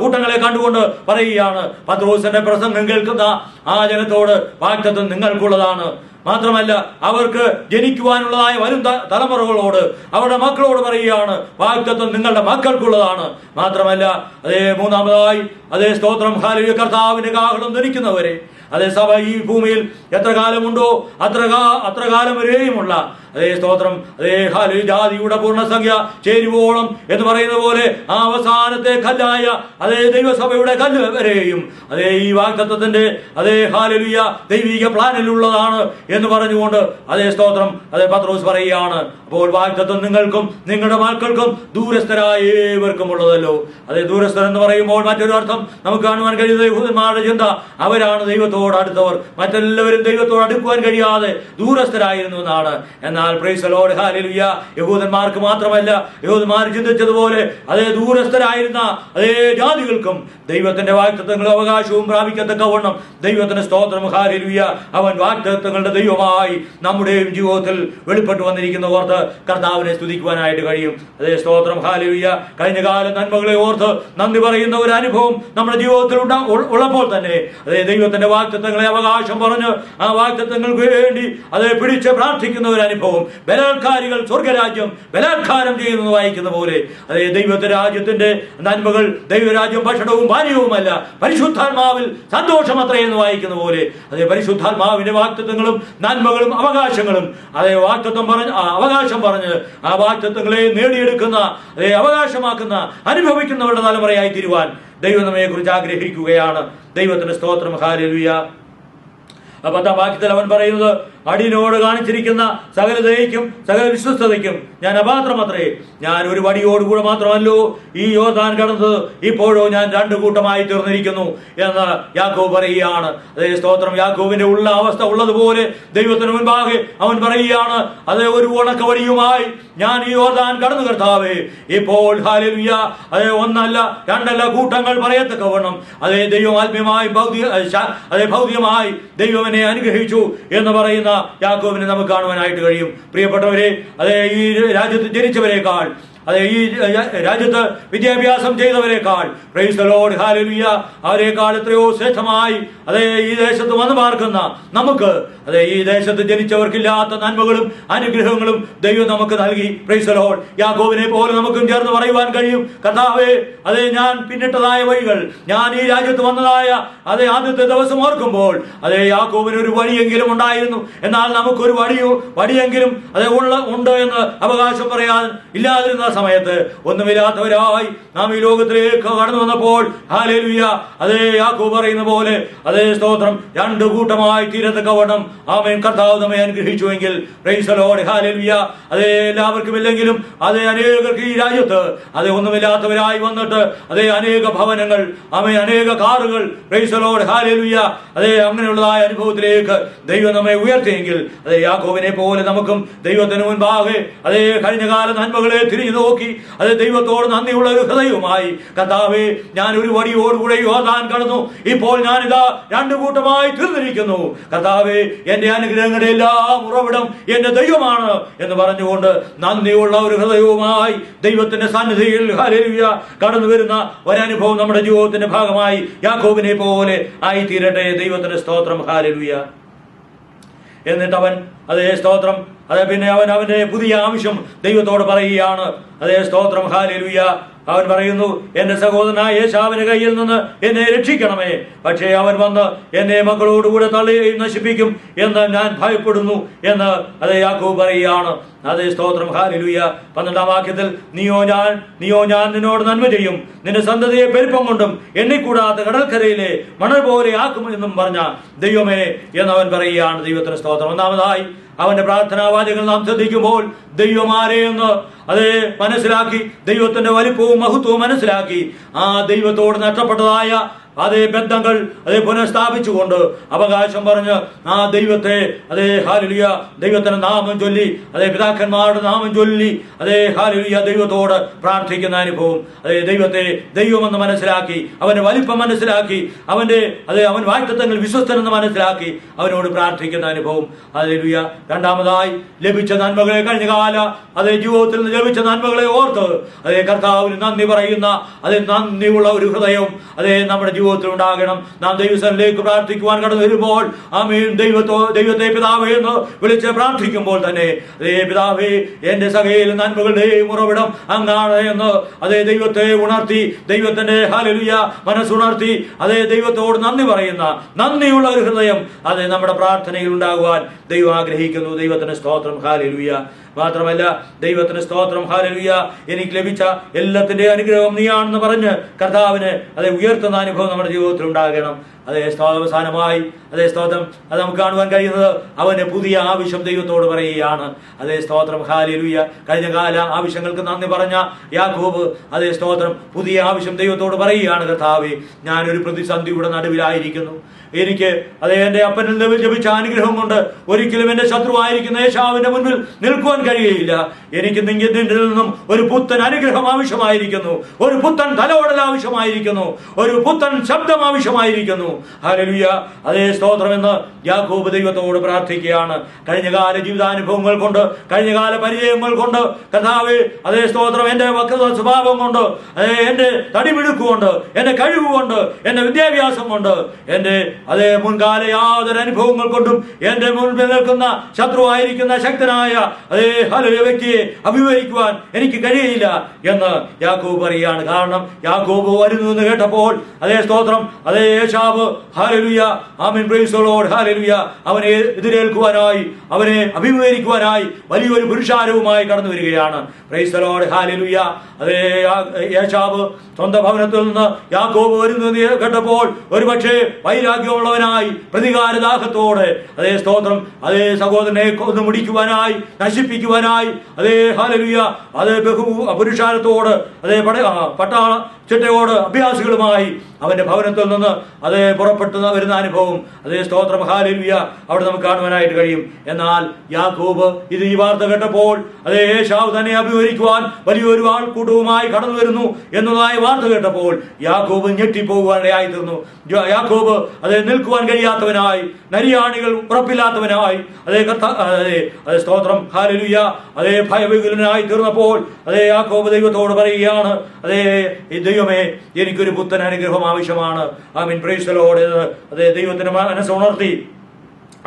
കൂട്ടങ്ങളെ കണ്ടുകൊണ്ട് പറയുകയാണ്, പത്രോസിന്റെ പ്രസംഗം കേൾക്കുന്ന ആ ജനത്തോട് വാഗ്ദത്തം നിങ്ങൾക്കുള്ളതാണ്. മാത്രമല്ല അവർക്ക് ജനിക്കുവാനുള്ളതായ വരും തലമുറകളോട് അവരുടെ മക്കളോട് പറയുകയാണ് വാഗ്ദത്തം നിങ്ങളുടെ മക്കൾക്കുള്ളതാണ്. മാത്രമല്ല മൂന്നാമതായി സ്തോത്രം ഹല്ലേലൂയ കർത്താവിന്റെ കാഹളം ധരിക്കുന്നവരെ സഭ ഈ ഭൂമിയിൽ എത്ര കാലമുണ്ടോ അത്ര കാലം വരെയുമുള്ള സ്തോത്രം ജാതിയുടെ പൂർണ്ണസംഖ്യ ചേരുവോളം എന്ന് പറയുന്ന പോലെ ആ അവസാനത്തെ കല്ലായ ദൈവസഭയുടെ കല്ല് വരെയും ഈ വാഗ്ദത്തത്തിന്റെ ഹല്ലേലൂയ ദൈവിക പ്ലാനിലുള്ളതാണ് എന്ന് പറഞ്ഞുകൊണ്ട് സ്തോത്രം പത്രോസ് പറയുകയാണ്. അപ്പോൾ വാഗ്ദത്തം നിങ്ങൾക്കും നിങ്ങളുടെ മക്കൾക്കും ദൂരസ്ഥരായ ഏവർക്കും ഉള്ളതല്ലോ. ദൂരസ്ഥൻ എന്ന് പറയുമ്പോൾ മറ്റൊരു അർത്ഥം നമുക്ക് കാണുവാൻ കഴിയുന്നത് യഹൂദന്മാരുടെ ചിന്ത അവരാണ് ദൈവത്തോട് അടുത്തവർ, മറ്റെല്ലാവരും ദൈവത്തോട് അടുക്കുവാൻ കഴിയാതെ ദൂരസ്ഥരായിരുന്നു എന്നാണ്. എന്നാൽ പ്രൈസ് ദി ലോർഡ് ഹല്ലേലൂയ യഹൂദന്മാർക്ക് മാത്രമല്ല, യഹൂദന്മാർ ചിന്തിച്ചതുപോലെ ദൂരസ്ഥരായിരുന്ന ജാതികൾക്കും ദൈവത്തിന്റെ വാഗ്ദത്തങ്ങളും അവകാശവും പ്രാപിക്കത്തക്കവണ്ണം ദൈവത്തിന്റെ സ്തോത്രം ഹല്ലേലൂയ അവൻ വാഗ്ദത്തങ്ങളുടെ ദൈവമായി നമ്മുടെയും ജീവിതത്തിൽ വെളിപ്പെട്ടു വന്നിരിക്കുന്ന ഓർത്ത് കർത്താവിനെ സ്തുതിക്കുവാനായിട്ട് കഴിയും. സ്തോത്രം ഹല്ലേലൂയ. കഴിഞ്ഞ കാല നന്മകളെ ഓർത്ത് നന്ദി പറയുന്ന ഒരു അനുഭവം നമ്മുടെ ജീവിതത്തിൽ ഉള്ളപ്പോൾ തന്നെ ദൈവത്തിന്റെ വാഗ്ദത്തങ്ങളെ അവകാശം പറഞ്ഞ് ആ വാഗ്ദത്തങ്ങൾക്ക് വേണ്ടി പിടിച്ച് പ്രാർത്ഥിക്കുന്ന ഒരു അനുഭവം. ബലാത്കാരികൾ സ്വർഗരാജ്യം ബലാത്കാരം ചെയ്യുന്നത് വായിക്കുന്ന പോലെ ദൈവത്തിന്റെ രാജ്യത്തിന്റെ നന്മകൾ ദൈവരാജ്യം ഭക്ഷണവും പാനീയവുമല്ല പരിശുദ്ധാത്മാവിൽ സന്തോഷം അത്രയെന്ന് വായിക്കുന്ന പോലെ പരിശുദ്ധാത്മാവിന്റെ വാഗ്ദത്തങ്ങളും നന്മകളും അവകാശങ്ങളും വാഗ്ദത്തം പറഞ്ഞ് അവകാശം പറഞ്ഞ് ആ വാഗ്ദത്തങ്ങളെ നേടിയെടുക്കുന്ന അവകാശമാക്കുന്ന അനുഭവിക്കുന്നവരുടെ തലമുറയായി തീരുവാൻ ദൈവം നമ്മെ കുറിച്ച് ആഗ്രഹിക്കുകയാണ്. ദൈവത്തിന്റെ സ്തോത്രം ഹല്ലേലൂയ. 10-ാം വാക്യത്തിൽ അവൻ പറയുന്നത് അടിയനോട് കാണിച്ചിരിക്കുന്ന സകല ദയയ്ക്കും സകല വിശ്വസ്തതയ്ക്കും ഞാൻ അപാത്രമത്രേ. ഞാൻ ഒരു വടിയോടുകൂടെ മാത്രമല്ലോ ഈ യോർദാൻ കടന്നത്, ഇപ്പോഴോ ഞാൻ 2 കൂട്ടമായി തീർന്നിരിക്കുന്നു എന്ന് യാക്കോബ് പറയുകയാണ്. സ്തോത്രം. യാക്കോബിന്റെ ഉള്ള അവസ്ഥ ഉള്ളതുപോലെ ദൈവത്തിന് മുൻപാകെ അവൻ പറയുകയാണ് ഒരു ഉണക്ക വടിയുമായി ഞാൻ ഈ യോർദാൻ കടന്നു കർത്താവേ. ഇപ്പോൾ ഹല്ലേലൂയ 1 അല്ല 2 അല്ല കൂട്ടങ്ങൾ പറയത്തക്കവണ്ണം ദൈവം ആത്മീയമായി ഭൗതികമായി ദൈവം എന്നെ അനുഗ്രഹിച്ചു എന്ന് പറയുന്ന യാക്കോബിനെ നമുക്ക് കാണുവാനായിട്ട് കഴിയും. പ്രിയപ്പെട്ടവരെ ഈ രാജ്യത്ത് ജനിച്ചവരെക്കാൾ അതെ ഈ രാജ്യത്ത് വിദ്യാഭ്യാസം ചെയ്തവരെക്കാൾ, പ്രൈസ് ദി ലോർഡ്, ഹല്ലേലൂയ, അവരെക്കാൾ എത്രയോ ശ്രേഷ്ഠമായി അതെ ഈ ദേശത്ത് വന്നു പാർക്കുന്ന നമുക്ക്, അതെ ഈ ദേശത്ത് ജനിച്ചവർക്കില്ലാത്ത നന്മകളും അനുഗ്രഹങ്ങളും ദൈവം നമുക്ക് നൽകി. Price the Lord. യാക്കോബിനെ പോലെ നമുക്കും ചേർന്ന് പറയുവാൻ കഴിയും, കർത്താവേ, അതെ ഞാൻ പിന്നിട്ടതായ വഴികൾ, ഞാൻ ഈ രാജ്യത്ത് വന്നതായ അതെ ആദ്യത്തെ ദിവസം ഓർക്കുമ്പോൾ അതെ യാക്കോബിന് ഒരു വഴിയെങ്കിലും ഉണ്ടായിരുന്നു. എന്നാൽ നമുക്കൊരു വഴിയെങ്കിലും അതെ ഉണ്ട് എന്ന് അവകാശം പറയാൻ ഇല്ലാതിരുന്ന സമയത്ത്, ഒന്നുമില്ലാത്തവരായി നാം ഈ ലോകത്തിലേക്ക് കടന്നു വന്നപ്പോൾ, ഹല്ലേലൂയ, അതേ യാക്കോബ് പറയുന്ന പോലെ അതേ സ്തോത്രം, രണ്ടു കൂട്ടമായി തീരത്തക്കവണ്ണം ആമേൻ കർത്താവ് നമ്മെ അനുഗ്രഹിച്ചുവെങ്കിൽ, പ്രൈസ് ദി ലോർഡ്, ഹല്ലേലൂയ, അതേ എല്ലാവർക്കും ഇല്ലെങ്കിലും അതേ അനേകർക്ക് ഈ രാജ്യത്ത് അതേ ഒന്നുമില്ലാത്തവരായി വന്നിട്ട് അതേ അനേക ഭവനങ്ങൾ, ആമേൻ അനേക കാറുകൾ, പ്രൈസ് ദി ലോർഡ്, ഹല്ലേലൂയ, അതേ അങ്ങനെയുള്ളതായ അനുഭവത്തിലേക്ക് ദൈവം നമ്മെ ഉയർത്തിയെങ്കിൽ, അതേ യാക്കോബിനെ പോലെ നമുക്കും ദൈവത്തിന് മുൻപാകെ അതേ കഴിഞ്ഞ കാല നന്മകളെ തിരിഞ്ഞു നോക്കി അതേ ദൈവത്തോട് നന്ദിയുള്ള ഒരു ഹൃദയവുമായി, കർത്താവേ, ഞാൻ ഒരു വടിയോടുകൂടെ യോർദാൻ കടന്നു, ഇപ്പോൾ ഞാനിതാ രണ്ടു കൂട്ടമായി തീർന്നിരിക്കുന്നു, കർത്താവേ, എന്റെ അനുഗ്രഹങ്ങളുടെ എല്ലാം ഉറവിടം എന്റെ ദൈവമാണ് എന്ന് പറഞ്ഞുകൊണ്ട് നന്ദിയുള്ള ഒരു ഹൃദയവുമായി ദൈവത്തിന്റെ സന്നിധിയിൽ, ഹല്ലേലൂയ, കടന്നു വരുന്ന ഒരനുഭവം നമ്മുടെ ജീവിതത്തിന്റെ ഭാഗമായി യാക്കോബിനെ പോലെ ആയി തീരട്ടെ. ദൈവത്തിന്റെ സ്തോത്രം, ഹല്ലേലൂയ. എന്നിട്ട് അവൻ അതേ സ്തോത്രം അതെ പിന്നെ അവന്റെ പുതിയ ആവശ്യം ദൈവത്തോട് പറയുകയാണ്. അതേ സ്തോത്രം, ഹല്ലേലൂയ. അവൻ പറയുന്നു, എന്റെ സഹോദരനായ ഏശാവിന്റെ കയ്യിൽ നിന്ന് എന്നെ രക്ഷിക്കണമേ, പക്ഷേ അവൻ വന്ന് എന്നെ മക്കളോടുകൂടെ തള്ളുകയും നശിപ്പിക്കും എന്ന് ഞാൻ ഭയപ്പെടുന്നു എന്ന് അതേ യാക്കോബ് പറയുകയാണ്. അതേ സ്തോത്രം, ഹല്ലേലൂയ. 12-ാം വാക്യത്തിൽ, നീയോ ഞാൻ നിന്നോട് നന്മ ചെയ്യും, നിന്റെ സന്തതിയെ പെരുപ്പം കൊണ്ടും എണ്ണിക്കൂടാത്ത കടൽക്കരയിലെ മണൽ പോലെ ആക്കുമെന്നും പറഞ്ഞ ദൈവമേ എന്നവൻ പറയുകയാണ്. ദൈവത്തിന് സ്തോത്രം. ഒന്നാമതായി അവന്റെ പ്രാർത്ഥനാവാചകൾ നാം ശ്രദ്ധിക്കുമ്പോൾ, ദൈവമാരെ എന്ന് അതേ മനസ്സിലാക്കി, ദൈവത്തിന്റെ വലിപ്പവും മഹത്വവും മനസ്സിലാക്കി, ആ ദൈവത്തോട് നഷ്ടപ്പെട്ടതായ അതേ ബന്ധങ്ങൾ അതേ പുനഃസ്ഥാപിച്ചുകൊണ്ട് അവകാശം പറഞ്ഞ് ആ ദൈവത്തെ അതേ ഹല്ലേലൂയ ദൈവത്തിന്റെ നാമം ചൊല്ലി, അതേ പിതാക്കന്മാരുടെ നാമം ചൊല്ലി, അതേ ഹല്ലേലൂയ ദൈവത്തോട് പ്രാർത്ഥിക്കുന്ന അനുഭവം, അതേ ദൈവത്തെ ദൈവമെന്ന് മനസ്സിലാക്കി, അവന്റെ വലിപ്പം മനസ്സിലാക്കി, അവൻ വാഗ്ദത്തങ്ങൾ വിശ്വസ്തനെന്ന് മനസ്സിലാക്കി അവനോട് പ്രാർത്ഥിക്കുന്ന അനുഭവം. ഹല്ലേലൂയ. രണ്ടാമതായി ലഭിച്ച നന്മകളെ, കഴിഞ്ഞ കാല അതേ ജീവിതത്തിൽ നിന്ന് ലഭിച്ച നന്മകളെ ഓർത്ത് അതേ കർത്താവിന് നന്ദി പറയുന്ന അതേ നന്ദിയുള്ള ഒരു ഹൃദയം അതേ നമ്മുടെ ജീവിതത്തിൽ ഉണ്ടാകണം. നാം ദൈവസന്നിധിയിലേക്ക് പ്രാർത്ഥിക്കുവാൻ കടന്നു വരുമ്പോൾ, ആമേൻ, ദൈവത്തെ പിതാവേ എന്ന് വിളിച്ച് പ്രാർത്ഥിക്കുമ്പോൾ തന്നെ, അതേ പിതാവേ, എന്റെ സകല നന്മകളുടെയും ഉറവിടം അങ്ങാണ് എന്ന് അതേ ദൈവത്തെ ഉണർത്തി, ദൈവത്തിന്റെ ഹല്ലേലൂയ മനസ്സുണർത്തി അതേ ദൈവത്തോട് നന്ദി പറയുന്ന നന്ദിയുള്ള ഒരു ഹൃദയം അതേ നമ്മുടെ പ്രാർത്ഥനയിൽ ഉണ്ടാകുവാൻ ദൈവം ആഗ്രഹിക്കുന്നു. ദൈവത്തിന് സ്തോത്രം, ഹല്ലേലൂയ. മാത്രമല്ല, ദൈവത്തിന് സ്തോത്രം, ഹല്ലേലൂയ, എനിക്ക് ലഭിച്ച എല്ലാത്തിന്റെ അനുഗ്രഹം നീയാണെന്ന് പറഞ്ഞ് കർത്താവിന് അതേ ഉയർത്തുന്ന അനുഭവം നമ്മുടെ ജീവിതത്തിൽ ഉണ്ടാകണം. അതേ അവസാനമായി അതേ സ്തോത്രം അത് നമുക്ക് കാണുവാൻ കഴിയുന്നത്, അവന്റെ പുതിയ ആവശ്യം ദൈവത്തോട് പറയുകയാണ്. അതേ സ്തോത്രം, ഹല്ലേലൂയ. കഴിഞ്ഞ കാല ആവശ്യങ്ങൾക്ക് നന്ദി പറഞ്ഞ യാക്കോബ് അതേ സ്തോത്രം പുതിയ ആവശ്യം ദൈവത്തോട് പറയുകയാണ്. കർത്താവേ, ഞാനൊരു പ്രതിസന്ധിയുടെ നടുവിലായിരിക്കുന്നു, എനിക്ക് അതേ എന്റെ അപ്പനിൽ ലഭിച്ച അനുഗ്രഹം കൊണ്ട് ഒരിക്കലും എന്റെ ശത്രുവായിരിക്കുന്ന ഏശാവിന്റെ മുൻപിൽ നിൽക്കുവാൻ കഴിയുകയില്ല. എനിക്ക് നിന്നിൽ നിന്നും ഒരു പുത്തൻ അനുഗ്രഹം ആവശ്യമായിരിക്കുന്നു, ഒരു പുത്തൻ തലോടൽ ആവശ്യമായിരിക്കുന്നു, ഒരു പുത്തൻ ശബ്ദം ആവശ്യമായിരിക്കുന്നു. ഹല്ലേലൂയ. അതേ സ്തോത്രം എന്ന് യാക്കോബ് ദൈവത്തോട് പ്രാർത്ഥിക്കുകയാണ്. കഴിഞ്ഞകാല ജീവിതാനുഭവങ്ങൾ കൊണ്ട്, കഴിഞ്ഞകാല പരിചയങ്ങൾ കൊണ്ട്, കർത്താവേ, അതേ സ്തോത്രം, എന്റെ വക്രത സ്വഭാവം കൊണ്ട്, എന്റെ തടിമിടുക്കുകൊണ്ട്, എന്റെ കഴിവുകൊണ്ട്, എന്റെ വിദ്യാഭ്യാസം കൊണ്ട്, എന്റെ അതേ മുൻകാല യാതൊരു അനുഭവങ്ങൾ കൊണ്ടും എന്റെ മുൻപിൽ നിൽക്കുന്ന ശത്രുവായിരിക്കുന്ന ശക്തനായ അതേ ഹല്ലേലൂയ വ്യക്തിയെ അഭിമുഖീകരിക്കുവാൻ എനിക്ക് കഴിയില്ല എന്ന് യാക്കോബ് പറയുകയാണ്. കാരണം യാക്കോബ് വരുന്നു എന്ന് കേട്ടപ്പോൾ അതേ സ്തോത്രം അതേ ഏശാവ് hallelujah, amen, praise the Lord, hallelujah, അവനെ എതിരേൽക്കുവാനായി, അവനെ അഭിമുഖീകരിക്കുവാനായി വലിയൊരു പുരുഷാരവുമായി കടന്നു വരികയാണ്. Praise the Lord, hallelujah. അതേ ഏശാവ് സ്വന്തം ഭവനത്തിൽ നിന്ന് യാക്കോബ് വരുന്നു എന്ന് കേട്ടപ്പോൾ ഒരുപക്ഷെ വൈരാഗ്യമുള്ളവനായി, പ്രതികാരദാഹത്തോടെ അതേ സ്തോത്രം അതേ സഹോദരനെ കൊന്നു മുടിക്കുവാനായി, നശിപ്പിക്കുവാനായി അതേ ഹല്ലേലൂയ അതേ പുരുഷാരത്തോട് അതേ പട്ടാള ചിട്ടയോട് അഭ്യാസികളുമായി അവന്റെ ഭവനത്തിൽ നിന്ന് അത് പുറപ്പെട്ടു വരുന്ന അനുഭവം, അതേ സ്തോത്രം, ഹല്ലേലൂയ, അവിടെ നമുക്ക് കാണുവാനായിട്ട് കഴിയും. എന്നാൽ യാക്കോബ് ഇത് ഈ വാർത്ത കേട്ടപ്പോൾ അതേ ഏശാവ് തന്നെ അഭിമുഖീകരിക്കുവാൻ വലിയൊരു ആൾക്കൂട്ടവുമായി കടന്നു വരുന്നു എന്നതായ വാർത്ത കേട്ടപ്പോൾ യാക്കോബ് ഞെട്ടിപ്പോകുവാനിടയായി തീർന്നു. യാക്കോബ് അതേ നിൽക്കുവാൻ കഴിയാത്തവനായി, നരിയാണികൾ ഉറപ്പില്ലാത്തവനായി, അതേ സ്തോത്രം, ഹല്ലേലൂയ, അതേ ഭയവിഹുലനായി തീർന്നപ്പോൾ അതേ യാക്കോബ് ദൈവത്തോട് പറയുകയാണ്, അതേ ദൈവമേ, എനിക്കൊരു പുത്തൻ അനുഗ്രഹം ആവശ്യമാണ്. ആമീൻ, പ്രൈസ് ദി ലോർഡ്. അതേ ദൈവത്തിന്റെ മനസ്സുണർത്തി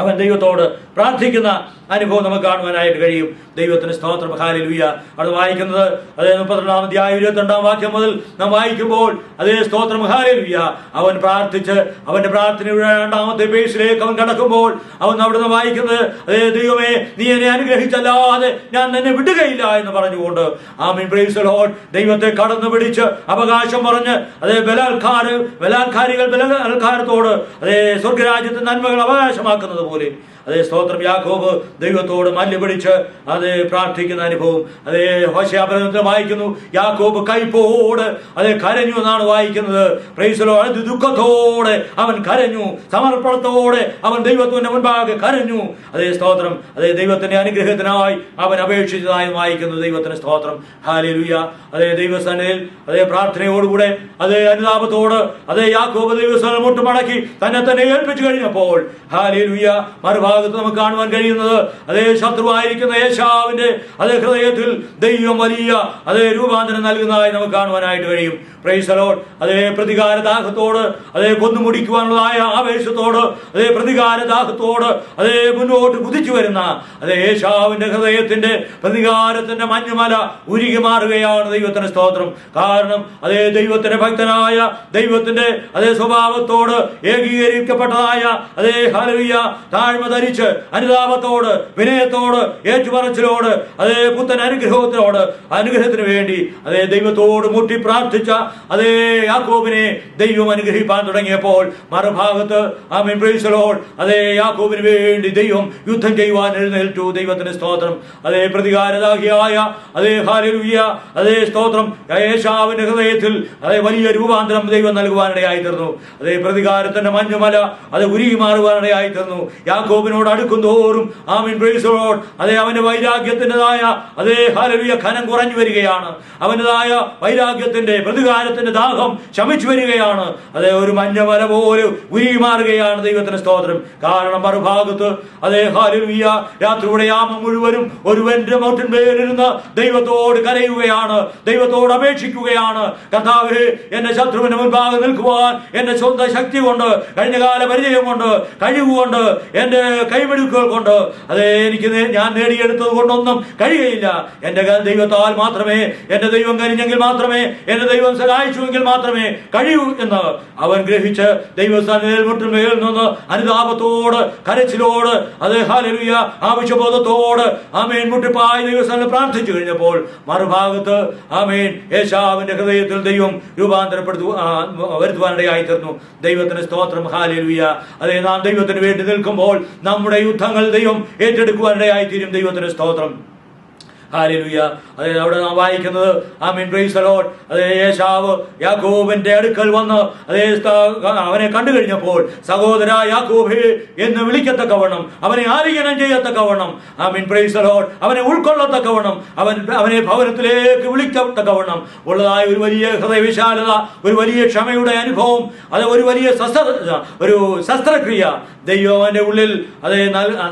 അവൻ ദൈവത്തോട് പ്രാർത്ഥിക്കുന്ന അനുഭവം നമുക്ക് കാണുവാനായിട്ട് കഴിയും. ദൈവത്തിന് സ്തോത്രം, ഹല്ലേലൂയ. അത് വായിക്കുന്നത് അതേ 32-ാം അധ്യായം 22-ാം വാക്യം മുതൽ നാം വായിക്കുമ്പോൾ അതേ സ്തോത്രം, ഹല്ലേലൂയ, അവൻ പ്രാർത്ഥിച്ച് അവന്റെ പ്രാർത്ഥനയുടെ 2ാമത്തെ പേജിലേക്ക് അവൻ കടക്കുമ്പോൾ അവൻ അവിടുന്ന് വായിക്കുന്നത്, അതേ ദൈവമേ, നീ എന്നെ അനുഗ്രഹിച്ചല്ലാതെ ഞാൻ നിന്നെ വിടുകയില്ല എന്ന് പറഞ്ഞുകൊണ്ട് ആമീൻ, പ്രൈസ് ദി ലോർഡ്, ദൈവത്തെ കടന്നു പിടിച്ച് അവകാശം പറഞ്ഞ് അതേ ബലാത്കാരികൾ ബലാത്കാരത്തോട് അതേ സ്വർഗരാജ്യത്തെ നന്മകൾ അവകാശമാക്കുന്നത് പോലെ അതേ സ്തോത്രം, യാക്കോബ് ദൈവത്തോട് മല്ല് പിടിച്ച് അതേ പ്രാർത്ഥിക്കുന്ന അനുഭവം. അതേ ഹോശേയ വായിക്കുന്നു, യാക്കോബ് കൈപ്പോട് അതേ കരഞ്ഞു എന്നാണ് വായിക്കുന്നത്. Praise the Lord. ദുഃഖത്തോടെ അവൻ കരഞ്ഞു, സമർപ്പണത്തോടെ അവൻ ദൈവത്തിന്റെ മുൻപാകെ കരഞ്ഞു. അതേ സ്തോത്രം, അതേ ദൈവത്തിന്റെ അനുഗ്രഹത്തിനായി അവൻ അപേക്ഷിച്ചതായി വായിക്കുന്നു. ദൈവത്തിന് സ്തോത്രം, ഹല്ലേലൂയ. അതേ ദൈവസന്നിധിയിൽ അതേ പ്രാർത്ഥനയോടുകൂടെ അതേ അനുതാപത്തോട് അതേ യാക്കോബ് ദൈവസന്നിധിയിൽ മുട്ടുമടക്കി തന്നെ ഏൽപ്പിച്ചു കഴിഞ്ഞപ്പോൾ ഹല്ലേലൂയ, മറുഭാഗത്ത് നമുക്ക് കാണുവാൻ കഴിയുന്നത് അതേ ശത്രുവായിരിക്കുന്ന ഏശാവിന്റെ അതേ ഹൃദയത്തിൽ ദൈവം വലിയ അതേ രൂപാന്തരം നൽകുന്നതായി നമുക്ക് കാണുവാനായിട്ട് കഴിയും. Price the Lord. അതേ പ്രതികാരദാഹത്തോട് അതേ കൊന്നുമുടിക്കുവാനുള്ളതായ ആവേശത്തോട് അതേ പ്രതികാരദാഹത്തോട് അതേ മുന്നോട്ട് കുതിച്ചു വരുന്ന അതേ ഏശാവിന്റെ ഹൃദയത്തിന്റെ പ്രതികാരത്തിന്റെ മഞ്ഞുമല ഉരുകി മാറുകയാണ്. ദൈവത്തിന്റെ സ്തോത്രം. കാരണം അതേ ദൈവത്തിന്റെ ഭക്തനായ ദൈവത്തിന്റെ അതേ സ്വഭാവത്തോട് ഏകീകരിക്കപ്പെട്ടതായ അതേ ഹല്ലേലൂയ താഴ്മ ധരിച്ച് അനുതാപത്തോട് വിനയത്തോട് ഏറ്റുപറച്ചിലോട് അതേ പുത്തൻ അനുഗ്രഹത്തിന് വേണ്ടി അതേ ദൈവത്തോട് മുട്ടി പ്രാർത്ഥിച്ച അതേ യാക്കോബിനെ ദൈവം അനുഗ്രഹിപ്പാൻ തുടങ്ങിയപ്പോൾ മറുഭാഗത്ത് ആമേൻ, പ്രൈസ് ദി ലോർഡ്, അതേ യാക്കോബിന് വേണ്ടി ദൈവം യുദ്ധം ചെയ്യുവാൻ എഴുന്നേറ്റു. ദൈവത്തിന്റെ സ്തോത്രം. അതേ പ്രതികാരദാഹിയായ അതേ ഹല്ലേലൂയ അതേ സ്തോത്രം, ഏശാവിന്റെ ഹൃദയത്തിൽ അതേ വലിയ രൂപാന്തരം ദൈവം നൽകുവാനിടയായി തീർന്നു. അതേ പ്രതികാരത്തിന്റെ മഞ്ഞുമല അത് ഉരുകി മാറുവാനിടയായി തീർന്നു. യാക്കോബിനോട് അടുക്കും തോറും ആമേൻ, പ്രൈസ് ദി ലോർഡ്, അതേ അവന്റെ വൈരാഗ്യത്തിൻ്റെതായ അതേ ഹല്ലേലൂയ ഖനം കുറഞ്ഞു വരികയാണ്. അവൻ്റെതായ വൈരാഗ്യത്തിന്റെ പ്രതികാരത്തിന്റെ ദാഹം ശമിച്ചു വരികയാണ്. അതേ ഒരു മഞ്ഞമല പോലെ ഉരുകി മാറുകയാണ്. ദൈവത്തിന്റെ സ്തോത്രം. കാരണം മറുഭാഗത്ത് അതേ ഹല്ലേലൂയ രാത്രിയുടെ യാമം മുഴുവനും ഒരുവന്റെ മോട്ടിന്മേലിരുന്ന് ദൈവത്തോട് കരയുകയാണ്, ദൈവത്തോട് അപേക്ഷിക്കുകയാണ്. കർത്താവേ, എന്റെ ശത്രുവിന്റെ മുൻപാകെ നിൽക്കുവാൻ എന്റെ സ്വന്തം ശക്തി കൊണ്ട്, കഴിഞ്ഞകാല പരിചയം കൊണ്ട്, കഴിവുകൊണ്ട്, എന്റെ കൈമെടുക്കുകൾ കൊണ്ട് അതേ എനിക്ക് ഞാൻ നേടിയെടുത്തത് കൊണ്ടൊന്നും കഴിയുകയില്ല. എന്റെ ദൈവത്താൽ മാത്രമേ, എന്റെ ദൈവം കനിഞ്ഞെങ്കിൽ മാത്രമേ, എന്റെ ദൈവം സഹായിച്ചുവെങ്കിൽ മാത്രമേ കഴിയൂ എന്ന് അവൻ ഗ്രഹിച്ച് ദൈവസ്ഥാനത്തിൽ മുട്ടുമേൽ നിന്ന് അനുതാപത്തോട് കരച്ചിലോട് അതേ ഹല്ലേലൂയ ആവശ്യബോധത്തോട് ആമേൻ മുട്ടിപ്പായി ദൈവസ്ഥാനത്തിൽ പ്രാർത്ഥിച്ചു കഴിഞ്ഞപ്പോൾ മറുഭാഗത്ത് ആമേൻ ഏശാവിന്റെ ഹൃദയത്തിൽ ദൈവം വരുത്തുവാനിടയായി തീർന്നു. ദൈവത്തിന് സ്തോത്രം, ഹല്ലേലൂയ. അതേ നാം ദൈവത്തിന് വേണ്ടി നിൽക്കുമ്പോൾ നമ്മുടെ യുദ്ധങ്ങൾ ദൈവം ഏറ്റെടുക്കുവാനിടയായി തീരും. ദൈവത്തിന് സ്തോത്രം, ഹല്ലേലൂയ. അതേ അവിടെ നാം വായിക്കുന്നത് ആമേൻ, പ്രൈസ് ദി ലോർഡ്, അതേ ഏശാവ് യാക്കോബിന്റെ അടുക്കൽ വന്ന് അതേ അവനെ കണ്ടു കഴിഞ്ഞപ്പോൾ സഹോദര യാക്കോബേ എന്ന് വിളിക്കത്തക്കവണ്ണം, അവനെ ആലിംഗനം ചെയ്യത്തക്കവണ്ണം, ആമേൻ, പ്രൈസ് ദി ലോർഡ്, അവനെ ഉൾക്കൊള്ളത്തക്കവണ്ണം, അവനെ ഭവനത്തിലേക്ക് വിളിക്കത്തക്കവണ്ണം ഉള്ളതായ ഒരു വലിയ ഹൃദയവിശാലത, ഒരു വലിയ ക്ഷമയുടെ അനുഭവം, അത് ഒരു വലിയ ശസ്ത്രക്രിയ ദൈവം അവന്റെ ഉള്ളിൽ അതേ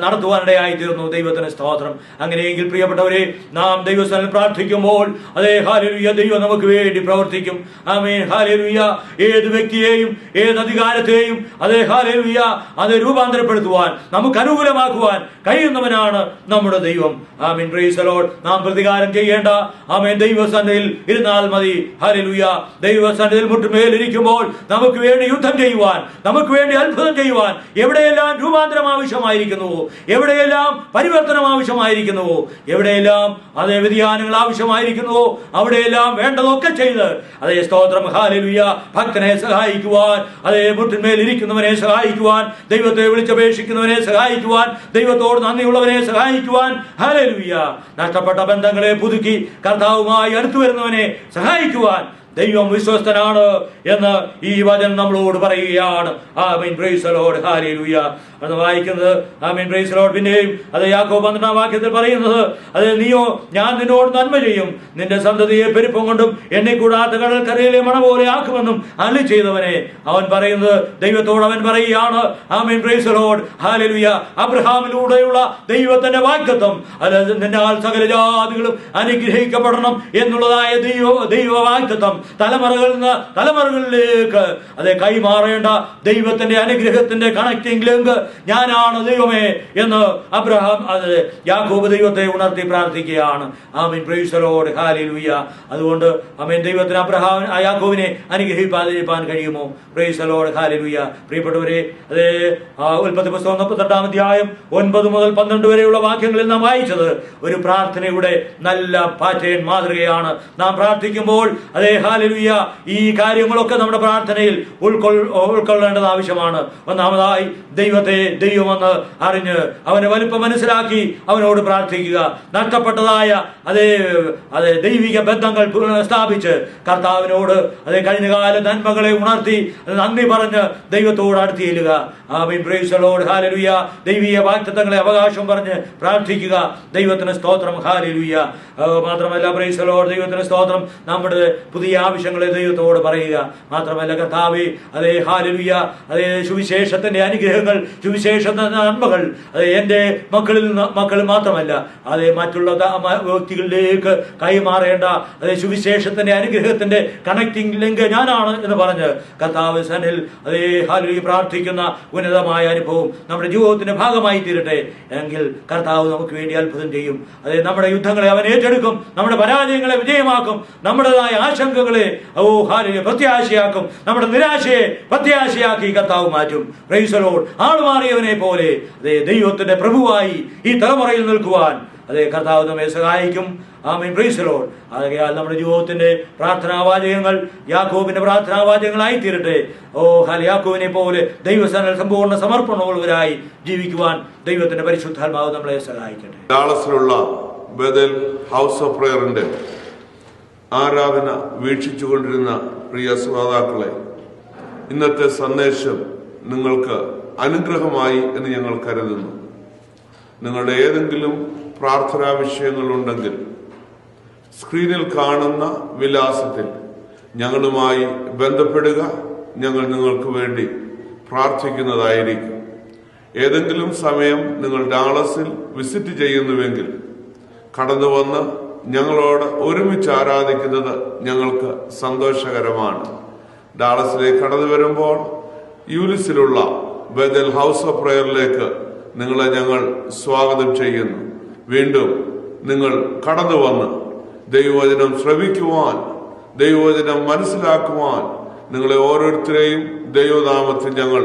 നടത്തുവാനിടയായി തീർന്നു. ദൈവത്തിന് സ്തോത്രം. അങ്ങനെയെങ്കിൽ പ്രിയപ്പെട്ടവരെ, നാം ദൈവസ്ഥനിൽ പ്രാർത്ഥിക്കുമ്പോൾ അതേ ഹല്ലേലൂയ ദൈവം നമുക്ക് വേണ്ടി പ്രവർത്തിക്കും. ആമേൻ, ഹല്ലേലൂയ. ഏത് വ്യക്തിയെയും ഏത് അധികാരത്തെയും അതേ ഹല്ലേലൂയ അത് രൂപാന്തരപ്പെടുത്തുവാൻ, നമുക്ക് അനുകൂലമാക്കുവാൻ കഴിയുന്നവനാണ് നമ്മുടെ ദൈവം. ആമേൻ, പ്രൈസ് ദി ലോർഡ്. നാം പ്രതികാരം ചെയ്യേണ്ട ആമേൻ ദൈവസന്നിധിയിൽ ഇരുന്നാൽ മതി. ഹല്ലേലൂയ. ദൈവസന്നിധിയിൽ മുട്ടുമേലിരിക്കുമ്പോൾ നമുക്ക് വേണ്ടി യുദ്ധം ചെയ്യുവാൻ, നമുക്ക് വേണ്ടി അത്ഭുതം ചെയ്യുവാൻ, എവിടെയെല്ലാം രൂപാന്തരം ആവശ്യമായിരിക്കുന്നുവോ, എവിടെയെല്ലാം പരിവർത്തനം ആവശ്യമായിരിക്കുന്നുവോ, എവിടെയെല്ലാം അതേ വ്യതിയാനങ്ങൾ ആവശ്യമായിരിക്കുന്നുവോ, അവിടെയെല്ലാം വേണ്ടതൊക്കെ ചെയ്ത് അതേ സ്തോത്രം, ഹല്ലേലൂയ, ഭക്തനെ സഹായിക്കുവാൻ, അതേ മുട്ടിന്മേൽ ഇരിക്കുന്നവനെ സഹായിക്കുവാൻ, ദൈവത്തെ വിളിച്ചപേക്ഷിക്കുന്നവനെ സഹായിക്കുവാൻ, ദൈവത്തോട് നന്ദിയുള്ളവനെ സഹായിക്കുവാൻ, ഹല്ലേലൂയ, നഷ്ടപ്പെട്ട ബന്ധങ്ങളെ പുതുക്കി കർത്താവുമായി അടുത്തു വരുന്നവനെ സഹായിക്കുവാൻ ദൈവം വിശ്വസ്തനാണ് എന്ന് ഈ വചനം നമ്മളോട് പറയുകയാണ്. ആമേൻ, പ്രൈസ് ദി ലോർഡ്, ഹല്ലേലൂയ എന്ന് വായിക്കുന്നത്. ആമേൻ, പ്രൈസ് ദി ലോർഡ്. പിന്നെയും അത് യാക്കോബ് 12-ാം വാക്യത്തിൽ പറയുന്നത്, അത് നീയോ ഞാൻ നിന്നോട് നന്മ ചെയ്യും, നിന്റെ സന്തതിയെ പെരുപ്പം കൊണ്ടും എന്നെ കൂടാത്ത കടൽക്കരയിലെ മണ പോലെ ആക്കുമെന്നും അരുളി ചെയ്തവനെ. അവൻ പറയുന്നത് ദൈവത്തോട് അവൻ പറയുകയാണ്. ആമേൻ, പ്രൈസ് ദി ലോർഡ്, ഹല്ലേലൂയ. അബ്രഹാമിലൂടെയുള്ള ദൈവത്തിന്റെ വാഗ്ദത്തം, അത് നിന്നാൽ സകല ജാതികളും അനുഗ്രഹിക്കപ്പെടണം എന്നുള്ളതായ ദൈവ വാഗ്ദത്തം തലമുറകളിൽ നിന്ന് തലമുറകളിലേക്ക് അത് കൈമാറേണ്ട ദൈവത്തിന്റെ അനുഗ്രഹത്തിന്റെ കണക്റ്റിംഗ് ലിങ്ക് ഞാനാണ് ദൈവമേ എന്ന് അബ്രഹാം യാക്കോബ് ദൈവത്തെ ഉണർത്തി പ്രാർത്ഥിക്കുകയാണ്. ആമേൻ, പ്രൈസ് ദി ലോർഡ്, ഹല്ലേലൂയ. അതുകൊണ്ട് ആമേൻ, ദൈവത്തിന് യാക്കോബിനെ അനുഗ്രഹിപ്പാതിരിക്കാൻ കഴിയുമോ? Price the Lord, hallelujah. പ്രിയപ്പെട്ടവരെ, അതേ ഉൽപ്പത്തി പുസ്തകം 38-ാം അധ്യായം 9 മുതൽ 12 വരെയുള്ള വാക്യങ്ങളിൽ നാം വായിച്ചത് ഒരു പ്രാർത്ഥനയുടെ നല്ല പാറ്റേൺ മാതൃകയാണ്. നാം പ്രാർത്ഥിക്കുമ്പോൾ അതേ ഹല്ലേലൂയ ഈ കാര്യങ്ങളൊക്കെ നമ്മുടെ പ്രാർത്ഥനയിൽ ഉൾക്കൊള്ളേണ്ടത് ആവശ്യമാണ്. ഒന്നാമതായി ദൈവത്തെ ദൈവമെന്ന് അറിഞ്ഞ് അവനെ വലിപ്പം മനസ്സിലാക്കി അവനോട് പ്രാർത്ഥിക്കുക. നഷ്ടപ്പെട്ടതായ അതേ ദൈവിക ബന്ധങ്ങൾ സ്ഥാപിച്ച് കർത്താവിനോട് അതേ കഴിഞ്ഞകാല നന്മകളെ ഉണർത്തി നന്ദി പറഞ്ഞ് ദൈവത്തോട് അടുത്ത് ചെല്ലുക. ആമേൻ, പ്രൈസ് ദി ലോർഡ്, ഹല്ലേലൂയ. ദൈവീയ വാഗ്ദത്തങ്ങളെ അവകാശം പറഞ്ഞ് പ്രാർത്ഥിക്കുക. ദൈവത്തിന് സ്തോത്രം, ഹല്ലേലൂയ. മാത്രമല്ല പ്രൈസ് ദി ലോർഡ്, ദൈവത്തിന് സ്തോത്രം. നമ്മുടെ പുതിയ ആവശ്യങ്ങളെ ദൈവത്തോട് പറയുക. മാത്രമല്ല കർത്താവേ, അതേ ഹല്ലേലൂയ, അതേ സുവിശേഷത്തിന്റെ അനുഗ്രഹങ്ങൾ, സുവിശേഷത്തിന്റെ നന്മകൾ അത് എന്റെ മക്കളിൽ മാത്രമല്ല അതേ മറ്റുള്ള വ്യക്തികളിലേക്ക് കൈമാറേണ്ട അതേ സുവിശേഷത്തിന്റെ അനുഗ്രഹത്തിന്റെ കണക്റ്റിംഗ് ലിങ്ക് ഞാനാണ് എന്ന് പറഞ്ഞ് കർത്താവ് സന്നിൽ അതേ ഹല്ലേലൂയ പ്രാർത്ഥിക്കുന്ന ഉന്നതമായ അനുഭവം നമ്മുടെ ജീവിതത്തിന്റെ ഭാഗമായി തീരട്ടെ. എങ്കിൽ കർത്താവ് നമുക്ക് വേണ്ടി അത്ഭുതം ചെയ്യും. അതേ നമ്മുടെ യുദ്ധങ്ങളെ അവൻ ഏറ്റെടുക്കും, നമ്മുടെ പരാജയങ്ങളെ വിജയമാക്കും, നമ്മുടേതായ ആശങ്കകളെ ഹല്ലേലൂയ പ്രത്യാശയാക്കും, നമ്മുടെ നിരാശയെ പ്രത്യാശയാക്കി കർത്താവ് മാറ്റും. Price the Lord. ആളുമാറിയവനെ പോലെ അതേ ദൈവത്തിന്റെ പ്രഭുവായി ഈ തലമുറയിൽ നിൽക്കുവാൻ അതേ കർത്താവ് നമ്മെ സഹായിക്കും. ആമേൻ, പ്രൈസ് ദി ലോർഡ്. ആകയാൽ നമ്മുടെ ജീവിതത്തിന്റെ പ്രാർത്ഥനാവാചകങ്ങൾ യാക്കോബിന്റെ പ്രാർത്ഥനാവാചകങ്ങളായി തീരട്ടെ. യാക്കോബിനെ പോലെ ദൈവസന്നിധിയിൽ സമ്പൂർണ്ണ സമർപ്പണമുള്ളവരായി ജീവിക്കുവാൻ ദൈവത്തിന്റെ പരിശുദ്ധാത്മാവ് നമ്മളെ സഹായിക്കട്ടെ. ഡാളസിലുള്ള ബദൽ ഹൗസ് ഓഫ് പ്രയറിന്റെ ആരാധന വീക്ഷിച്ചുകൊണ്ടിരുന്ന പ്രിയ ശ്രോതാക്കളെ, ഇന്നത്തെ സന്ദേശം നിങ്ങൾക്ക് അനുഗ്രഹമായി എന്ന് ഞങ്ങൾ കരുതുന്നു. നിങ്ങളുടെ ഏതെങ്കിലും പ്രാർത്ഥനാ വിഷയങ്ങളുണ്ടെങ്കിൽ സ്ക്രീനിൽ കാണുന്ന വിലാസത്തിൽ ഞങ്ങളുമായി ബന്ധപ്പെടുക. ഞങ്ങൾ നിങ്ങൾക്ക് വേണ്ടി പ്രാർത്ഥിക്കുന്നതായിരിക്കും. ഏതെങ്കിലും സമയം നിങ്ങൾ ഡാളസിൽ വിസിറ്റ് ചെയ്യുന്നുവെങ്കിൽ കടന്നു വന്ന് ഞങ്ങളോട് ഒരുമിച്ച് ആരാധിക്കുന്നത് ഞങ്ങൾക്ക് സന്തോഷകരമാണ്. ഡാളസിലേക്ക് കടന്നു വരുമ്പോൾ യൂലിസിലുള്ള ബദൽ ഹൗസ് ഓഫ് പ്രയറിലേക്ക് നിങ്ങളെ ഞങ്ങൾ സ്വാഗതം ചെയ്യുന്നു. വീണ്ടും നിങ്ങൾ കടന്നു വന്ന് ദൈവവചനം ശ്രവിക്കുവാൻ, ദൈവവചനം മനസ്സിലാക്കുവാൻ നിങ്ങളെ ഓരോരുത്തരെയും ദൈവനാമത്തിൽ ഞങ്ങൾ